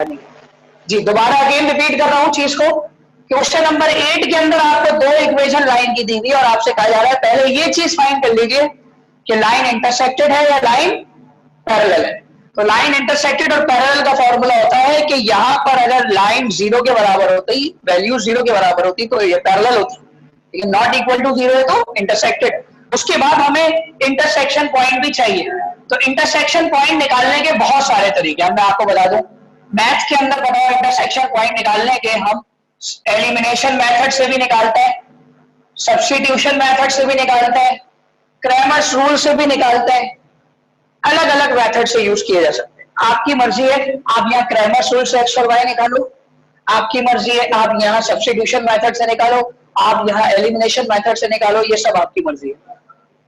जी दोबारा again repeat कर रहा हूं चीज को। क्वेश्चन नंबर 8 के अंदर आपको दो इक्वेशन लाइन की दी हुई और आपसे कहा जा रहा है पहले ये चीज फाइंड कर लीजिए कि लाइन इंटरसेक्टेड है या लाइन पैरेलल है। तो लाइन इंटरसेक्टेड और पैरेलल का फॉर्मूला होता है कि यहां पर अगर लाइन 0 के बराबर होती, वैल्यू 0 के बराबर होती तो ये पैरेलल होती, लेकिन नॉट इक्वल टू 0 है तो इंटरसेक्टेड। उसके बाद हमें इंटरसेक्शन पॉइंट भी चाहिए। तो इंटरसेक्शन पॉइंट निकालने के बहुत सारे तरीके हैं, मैं आपको बता दूं। मैथ के अंदर बताओ इंटरसेक्शन पॉइंट निकालने के हम एलिमिनेशन मेथड से भी निकालते हैं, सब्स्टिट्यूशन मेथड से भी निकालते हैं, क्रैमर्स रूल से भी निकालते हैं, अलग अलग मेथड से यूज किए जा सकते हैं। आपकी मर्जी है, आप यहाँ क्रैमर्स रूल से एक्स और वाई निकालो, आपकी मर्जी है आप यहाँ सब्स्टिट्यूशन मेथड से निकालो, आप यहाँ एलिमिनेशन मेथड से निकालो, ये सब आपकी मर्जी है।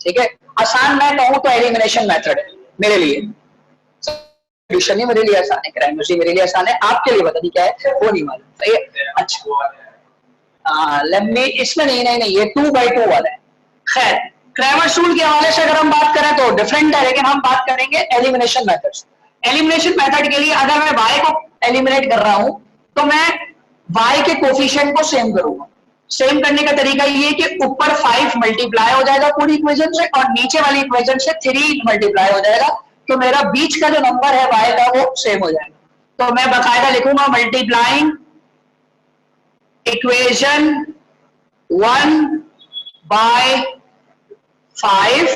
ठीक है, आसान मैं कहूं तो एलिमिनेशन मेथड है मेरे लिए, सब्स्टिट्यूशन ही मेरे लिए आसान है, क्रैमर्स ही मेरे लिए आसान है, आपके लिए पता नहीं क्या है वो नहीं मालूम। सही है, अच्छा लंबी इसमें नहीं ये 2/2 वाला है। खैर क्रैमर्स रूल के हवाले से अगर हम बात करें तो डिफरेंट है, लेकिन हम बात करेंगे एलिमिनेशन मेथड से। एलिमिनेशन मेथड के लिए अगर मैं y को एलिमिनेट कर रहा हूं तो मैं y के कोफिशिएंट को सेम करूंगा। सेम करने का तरीका ये कि ऊपर 5 मल्टीप्लाई हो जाएगा पूरी इक्वेशन से और नीचे वाली इक्वेशन से 3 मल्टीप्लाई हो जाएगा, तो मेरा बीच का जो नंबर है y का वो सेम हो जाएगा। तो मैं बाकायदा लिखूंगा multiplying equation 1 by 5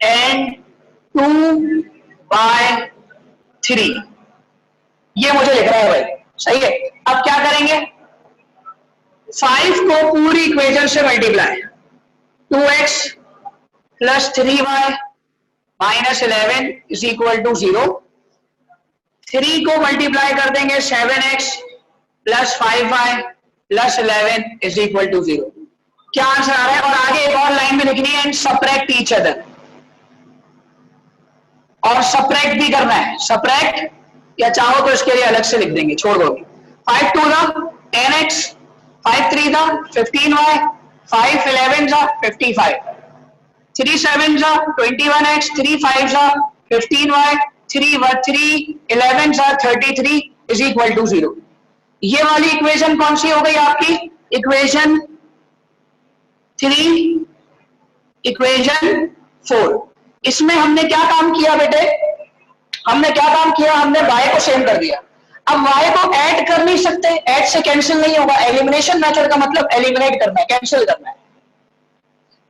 and 2 by 3, ये मुझे लिख रहा है भाई। सही है, अब क्या करेंगे, 5 को पूरी इक्वेशन से multiply, 2x plus 3y minus 11 is equal to 0। 3 को मल्टीप्लाई कर देंगे 7x plus 5y plus 11 is equal to 0। क्या आंसर आ रहा है? और आगे एक और लाइन में लिखनी है, एंड सब्ट्रैक्ट ईच अदर, और सब्ट्रैक्ट भी करना है। सब्ट्रैक्ट या चाहो तो इसके लिए अलग से लिख देंगे, छोड़ दोगे। 5 2 था 10x, 5 3 था 15y, 5 11 था 55, 3 7 था 21x, 3 5 था 15y, 3 11 था 33 इज इक्वल टू 0। ये वाली इक्वेशन कौन सी हो गई आपकी? Equation 3, equation 4। इसमें हमने क्या काम किया बेटे? हमने क्या काम किया? हमने y को सेम कर दिया। अब y को ऐड कर नहीं सकते, ऐड से कैंसिल नहीं होगा। एलिमिनेशन मेथड का मतलब एलिमिनेट करना है, कैंसिल करना है।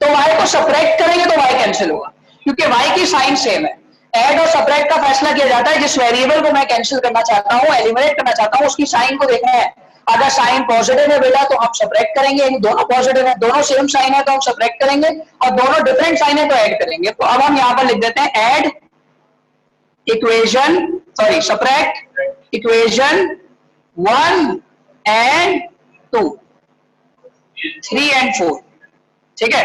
तो y को सब्ट्रैक्ट करेंगे तो y कैंसिल होगा, क्योंकि y की साइन सेम है। ऐड और सब्ट्रैक्ट का फैसला किया जाता है जिस वेरिएबल को मैं कैंसिल करना चाहता हूं, एलिमिनेट करना चाहता हूं, उसकी साइन को देखना है। अगर साइन पॉजिटिव है बेटा तो हम सब्ट्रैक्ट करेंगे, यानी दोनों पॉजिटिव है, दोनों सेम साइन है तो हम सब्ट्रैक्ट करेंगे, और दोनों डिफरेंट साइन है तो ऐड करेंगे। तो अब हम यहां पर लिख देते हैं add equation, sorry subtract equation 1 and 2, 3 and 4। ठीक है,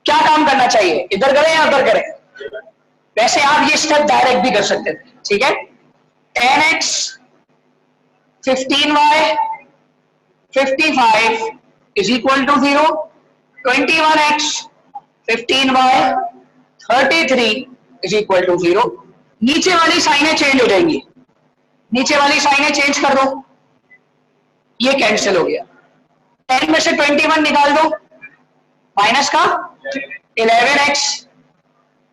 क्या काम करना चाहिए? इधर करें या उधर करें? वैसे आप ये स्टेप डायरेक्ट भी कर सकते थे। ठीक है, 10x 15y 55 is equal to 0, 21x 15y 33 is equal to 0। नीचे वाली साइनें चेंज हो जाएंगी, नीचे वाली साइनें चेंज कर दो, ये कैंसिल हो गया। 10 में से 21 निकाल दो, माइनस का 11x,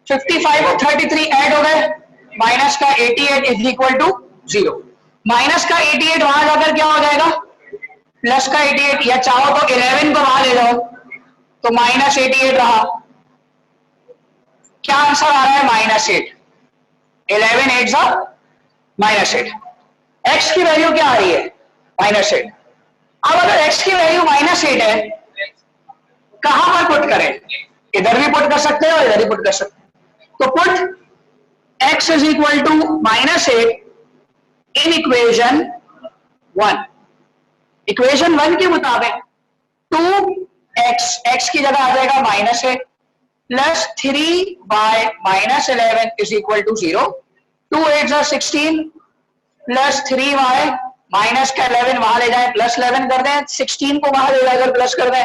55 और 33 ऐड हो गए, माइनस का 88 इज इक्वल टू 0। माइनस का 88 वहां जाकर क्या हो जाएगा? प्लस का 88, या चाहो तो 11 को वहां ले जाओ तो माइनस 88 रहा। क्या आंसर आ रहा है? -8। 11 8 जा -8। x की वैल्यू क्या आ रही है? -8। अब अगर x की वैल्यू -8 है, कहां पर पुट करें? इधर भी पुट कर सकते हो, इधर भी पुट कर सकते हो। तो put x is equal to -8 in equation 1। Equation 1 के मुताबिक 2x, x की जगह आ जाएगा -8 plus 3 by -11 is equal to 0। 2 8 जा 16 प्लस 3y माइनस का 11 वहां ले जाए, प्लस 11 कर दें, 16 को वहां ले जाकर प्लस कर दें,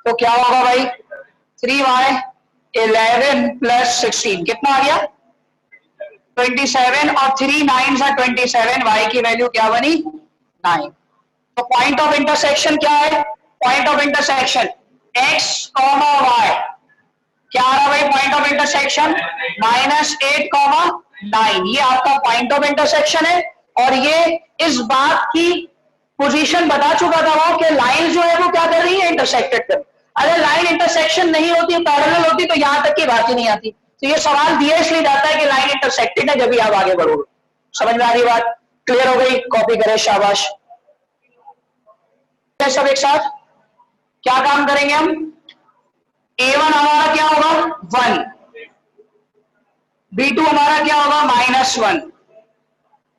तो क्या होगा भाई? 3y 11 प्लस 16 कितना आ गया? 27 और 3 9 are 27, y की वैल्यू क्या बनी 9। तो पॉइंट ऑफ इंटरसेक्शन क्या है? Point of intersection x, y क्या आ रहा भाई? पॉइंट ऑफ इंटरसेक्शन -8, 9, ये आपका पॉइंट ऑफ इंटरसेक्शन है। और ये इस बात की पोजीशन बता चुका था वो कि लाइन जो है वो क्या कर रही है? इंटरसेक्टेड कर। अगर लाइन इंटरसेक्शन नहीं होती, पैरेलल होती, तो यहां तक की बात ही नहीं आती। तो ये सवाल दिया इसलिए जाता है कि लाइन इंटरसेक्टेड है, जब भी आप आगे बढ़ोगे। समझ में आ रही बात? क्लियर हो गई? कॉपी करें, शाबाश। सब एक साथ क्या काम करेंगे हम? A1 हमारा क्या होगा 1, B2 हमारा क्या होगा -1,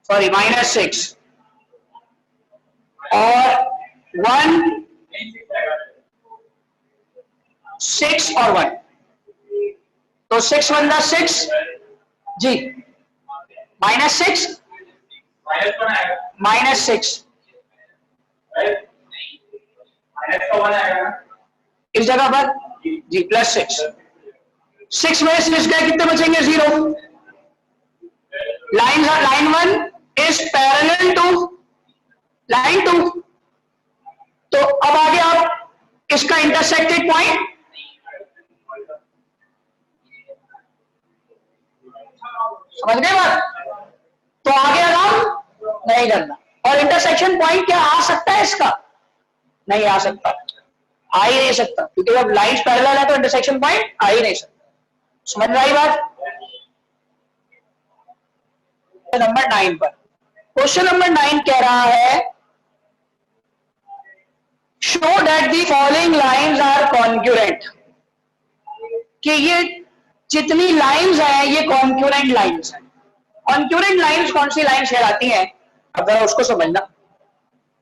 सॉरी -6, और 1 6 और 1, तो 6 1 दा 6 जी, -6 -6 इस जगह पर जी +6, 6 में से इसका कितने बचेंगे? 0। Line 1 is parallel to line 2। तो अब आगे आप इसका इंटरसेक्टेड पॉइंट समझ गए बात? तो आगे आराम नहीं करना। और इंटरसेक्शन पॉइंट क्या आ सकता है इसका? नहीं आ सकता, आ ही नहीं सकता, क्योंकि जब लाइंस पैरेलल है तो इंटरसेक्शन पॉइंट आ ही नहीं सकता। समझ में आई बात? नंबर 9 पर क्वेश्चन नंबर 9 कह रहा है show that the following lines are concurrent, कि ये जितनी लाइंस हैं ये कॉन्क्यूरेंट लाइंस हैं। कॉन्क्यूरेंट लाइंस कौन सी लाइंस कहलाती हैं? अब जरा उसको समझना।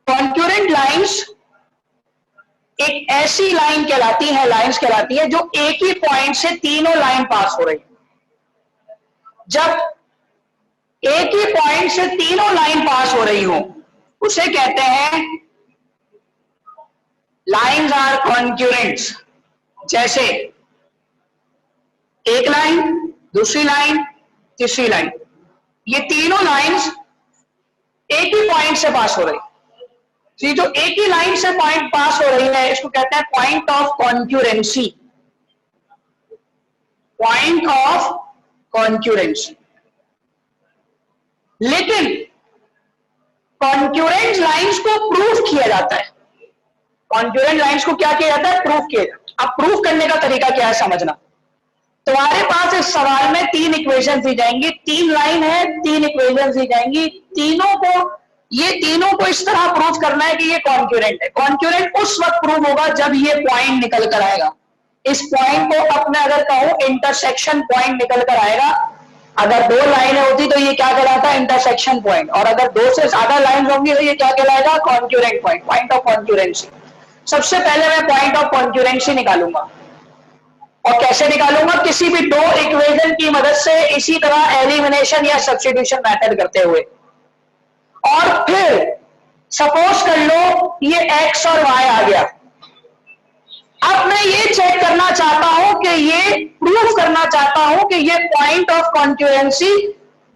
कॉन्क्यूरेंट लाइंस एक ऐसी लाइन कहलाती है, लाइंस कहलाती है जो एक ही पॉइंट से तीनों लाइन पास हो रही है। जब एक ही पॉइंट से तीनों लाइन पास हो रही हो उसे कहते हैं लाइंस आर कॉन्क्यूरेंट्स। जैसे एक लाइन, दूसरी लाइन, तीसरी लाइन, ये तीनों लाइंस एक ही पॉइंट से पास हो रही है। ये जो एक ही लाइन से पॉइंट पास हो रही है इसको कहते हैं point of concurrency. Point of concurrency. लेकिन कॉन्क्यूरेंट लाइंस को प्रूफ किया जाता है। कॉन्क्यूरेंट लाइंस को क्या किया जाता है? प्रूफ किया जाता है। अब प्रूफ करने का तरीका क्या है समझना। तुम्हारे पास इस सवाल में 3 इक्वेशन दी जाएंगी, 3 लाइन है, 3 इक्वेशन दी जाएंगी। तीनों को इस तरह प्रूफ करना है कि ये कॉन्क्यूरेंट है। कॉन्क्यूरेंट उस वक्त प्रूफ होगा जब ये पॉइंट निकल कर आएगा। इस पॉइंट को अपने अगर कहूं इंटरसेक्शन पॉइंट निकल कर आएगा। अगर 2 लाइनें होती तो ये क्या कहलाता है? Intersection point. और अगर 2 से ज्यादा लाइन होंगी तो ये क्या कहलाएगा? Concurrent point, point of कॉन्क्यूरेंसी। सबसे पहले मैं पॉइंट ऑफ कॉन्क्यूरेंसी निकालूंगा। और कैसे निकालूंगा? किसी भी 2 इक्वेशन की मदद से, इसी तरह एलिमिनेशन या सब्स्टिट्यूशन मेथड करते हुए। और फिर सपोज कर लो ये x और y आ गया। अब मैं ये चेक करना चाहता हूं कि ये प्रूफ करना चाहता हूं कि ये पॉइंट ऑफ कॉन्क्यूरेंसी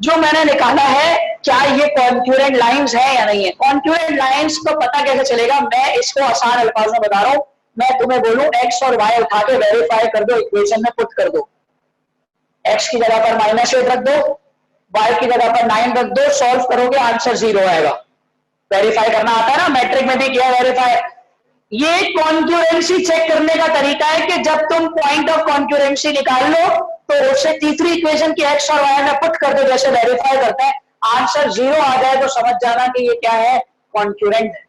जो मैंने निकाला है क्या ये कॉन्क्यूरेंट लाइंस है या नहीं है। कॉन्क्यूरेंट लाइंस को पता कैसे चलेगा? मैं इसको आसान अल्फाज में बता रहा हूं। मैं तुम्हें बोलूं x और y उठा के वेरीफाई कर दो, इक्वेशन में पुट कर दो। x की जगह पर -8 रख दो, y की जगह पर 9 रख दो, सॉल्व करोगे आंसर 0 आएगा। वेरीफाई करना आता है ना, मैट्रिक में भी किया वेरीफाई। ये कॉन्क्यूरेंसी चेक करने का तरीका है कि जब तुम पॉइंट ऑफ कॉन्क्यूरेंसी निकाल लो तो उससे तीसरी इक्वेशन की x और y में पुट कर दो, जैसे वेरीफाई करते हैं। आंसर 0 आ जाए तो समझ जाना कि ये क्या है? कॉन्क्यूरेंट है,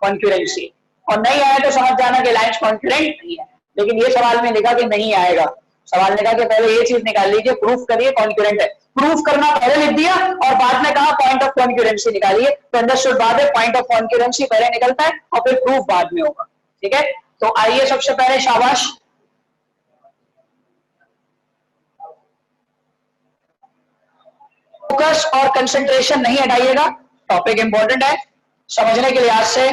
कॉन्क्यूरेंसी। और नहीं आया तो समझ जाना कि लाइंस कॉन्क्यूरेंट नहीं है। लेकिन ये सवाल में लिखा कि नहीं आएगा। सवाल ने कहा कि पहले ये चीज निकाल लीजिए, प्रूफ करिए कॉन्क्यूरेंट है। प्रूफ करना पहले लिख दिया और बाद में कहा पॉइंट ऑफ कॉन्क्यूरेंसी निकालिए। तो अंडरस्टूड बात है, पॉइंट ऑफ कॉन्क्यूरेंसी पहले निकलता है और फिर प्रूफ बाद में होगा। ठीक है, तो आइए सबसे पहले शाबाश फोकस और कंसंट्रेशन नहीं हटाइएगा, टॉपिक इंपॉर्टेंट है समझने के लिहाज से।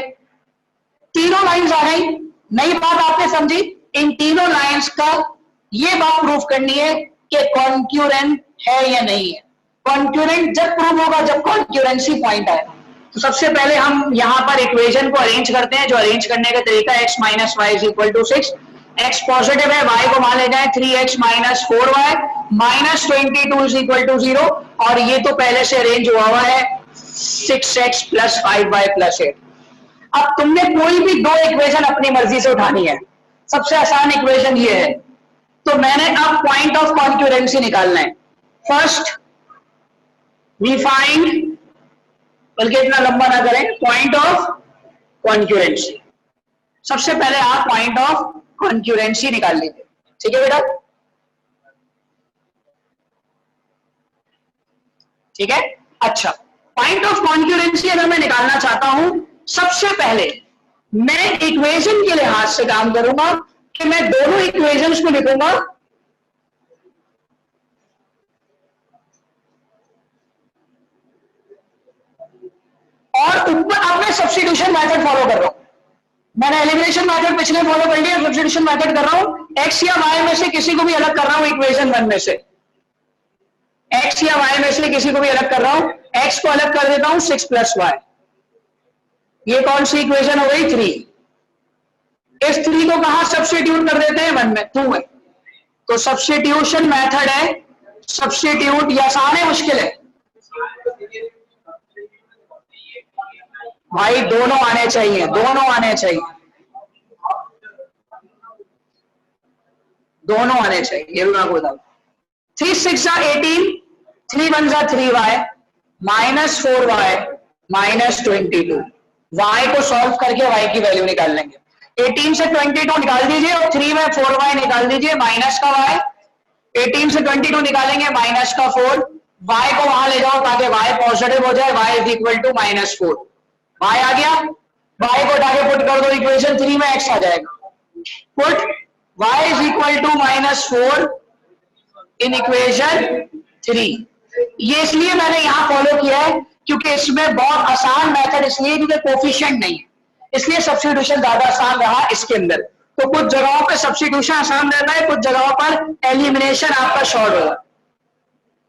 तीनों लाइंस आ गई, नई बात आपने समझी। इन तीनों लाइंस का ये बात प्रूफ करनी है कि कॉन्क्यूरेंट है या नहीं है। कॉन्क्यूरेंट जब प्रूव होगा जब कॉन्क्यूरेंसी पॉइंट आएगा। तो सबसे पहले हम यहां पर इक्वेशन को अरेंज करते हैं, जो अरेंज करने का तरीका x minus y is equal to 6, x positive है, y को मान ले जाए 3x minus 4y minus 22 is equal to 0, और ये तो पहले से अरेंज हुआ है 6x प्लस 5y प्लस 8। अब तुमने कोई भी दो इक्वेशन अपनी मर्जी से उठानी है, सबसे आसान इक्वेशन ये है, तो मैंने अब पॉइंट ऑफ कॉन्क्यूरेंसी निकालना है। फर्स्ट वी फाइंड, बल्कि इतना लंबा ना करें, पॉइंट ऑफ कॉन्क्यूरेंसी। सबसे पहले आप पॉइंट ऑफ कॉन्क्यूरेंसी निकाल लीजिए, ठीक है बेटा, ठीक है। अच्छा, पॉइंट ऑफ कॉन्क्यूरेंसी अगर मैं निकालना चाहता हूं, सबसे पहले मैं इक्वेशन के लिहाज से काम करूंगा कि मैं दोनों इक्वेशंस को लिखूंगा और ऊपर अब मैं सब्स्टिट्यूशन मेथड फॉलो कर रहा हूं। मैंने एलिमिनेशन मेथड पिछले फॉलो कर लिया, सब्स्टिट्यूशन मेथड कर रहा हूं। एक्स या वाई में से किसी को भी अलग कर रहा हूं, इक्वेशन 1 में से एक्स या वाई में से किसी को भी अलग कर रहा हूं। एक्स को अलग कर देता हूं 6 प्लस वाई, ये कौन सी इक्वेशन हो गई 3। इस 3 को कहां सब्स्टिट्यूट कर देते हैं 1 में, 2 में। तो सब्स्टिट्यूशन मेथड है, सब्स्टिट्यूट, या आसान है मुश्किल है भाई? दोनों आने चाहिए, दोनों आने चाहिए, दोनों आने चाहिए, ये भी मैं आपको बताऊं। 3 6 18, 3 1 3y minus 4y minus 22। y को सॉल्व करके y की वैल्यू निकाल लेंगे। 18 से 22 निकाल दीजिए और 3 में 4y निकाल दीजिए, माइनस का y। 18 से 22 निकालेंगे, माइनस का 4। y को वहां ले जाओ ताकि y पॉजिटिव हो जाए, y is equal to minus 4। y आ गया, y को उठा के पुट कर दो इक्वेशन 3 में, x आ जाएगा। Put y is equal to minus 4 in equation 3। ये इसलिए मैंने यहां फॉलो किया है क्योंकि इसमें बहुत आसान मेथड, इसलिए क्योंकि कोफिशिएंट नहीं है, इसलिए सब्स्टिट्यूशन ज्यादा आसान रहा इसके अंदर। तो कुछ जगहों पे सब्स्टिट्यूशन आसान रहता है, कुछ जगहों पर एलिमिनेशन आपका शॉर्ट होगा।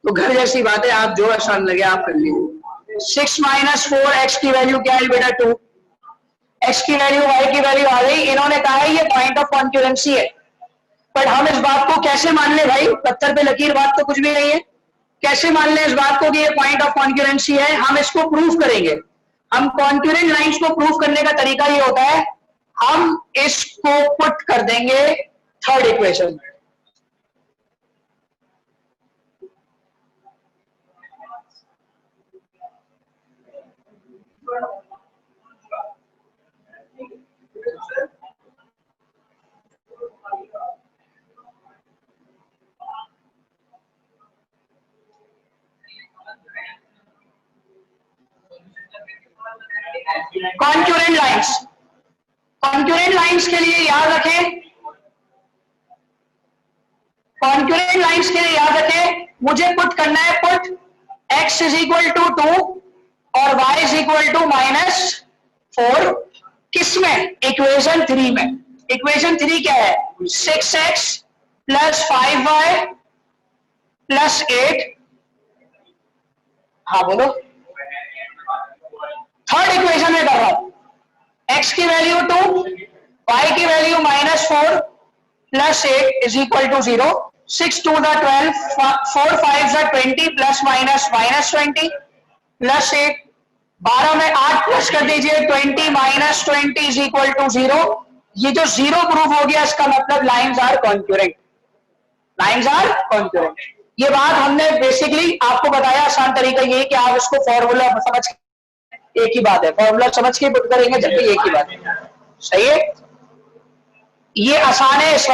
तो घर जैसी बात है, आप जो आसान लगे आप कर लीजिए। 6 माइनस 4, एक्स की वैल्यू क्या है बेटा 2, एक्स की वैल्यू वाई की वैल्यू आ गई। इन्होंने कहा है ये पॉइंट ऑफ कॉन्क्यूरेंसी है, पर हम इस बात को कैसे मान ले भाई? पत्थर पे लकीर बात तो कुछ भी नहीं है। कैसे मान ले इस बात को कि ये पॉइंट ऑफ कॉन्क्यूरेंसी है? हम इसको प्रूफ करेंगे। हम कॉन्क्यूरेंट लाइंस को प्रूफ करने का तरीका ये होता है, हम इसको पुट कर देंगे थर्ड इक्वेशन में। कॉन्क्यूरेंट लाइंस, कॉन्क्यूरेंट लाइंस के लिए याद रखें, कॉन्क्यूरेंट लाइंस के लिए याद रखें, मुझे पुट करना है, put x is equal to 2 और y is equal to minus 4। किसमें? इक्वेशन 3 में। इक्वेशन 3 क्या है? 6x plus 5y plus 8। हाँ बोलो, थर्ड इक्वेशन में कर रहा हूं। x की वैल्यू 2, y की value minus 4 plus 8 is equal to 0। 6 2 12, 4 5 20 plus minus minus 20 plus 8। 12 में 8 प्लस कर दीजिए, 20 माइनस 20 इज इक्वल टू 0। ये जो 0 प्रूफ हो गया, इसका मतलब lines are concurrent, lines are concurrent. ये बात हमने बेसिकली आपको बताया, आसान तरीका ये है कि आप इसको फॉर्मूला समझ, एक ही बात है, फॉर्मूला समझ के पुट करेंगे जब भी एक ही बात है। सही है, ये आसान है। इस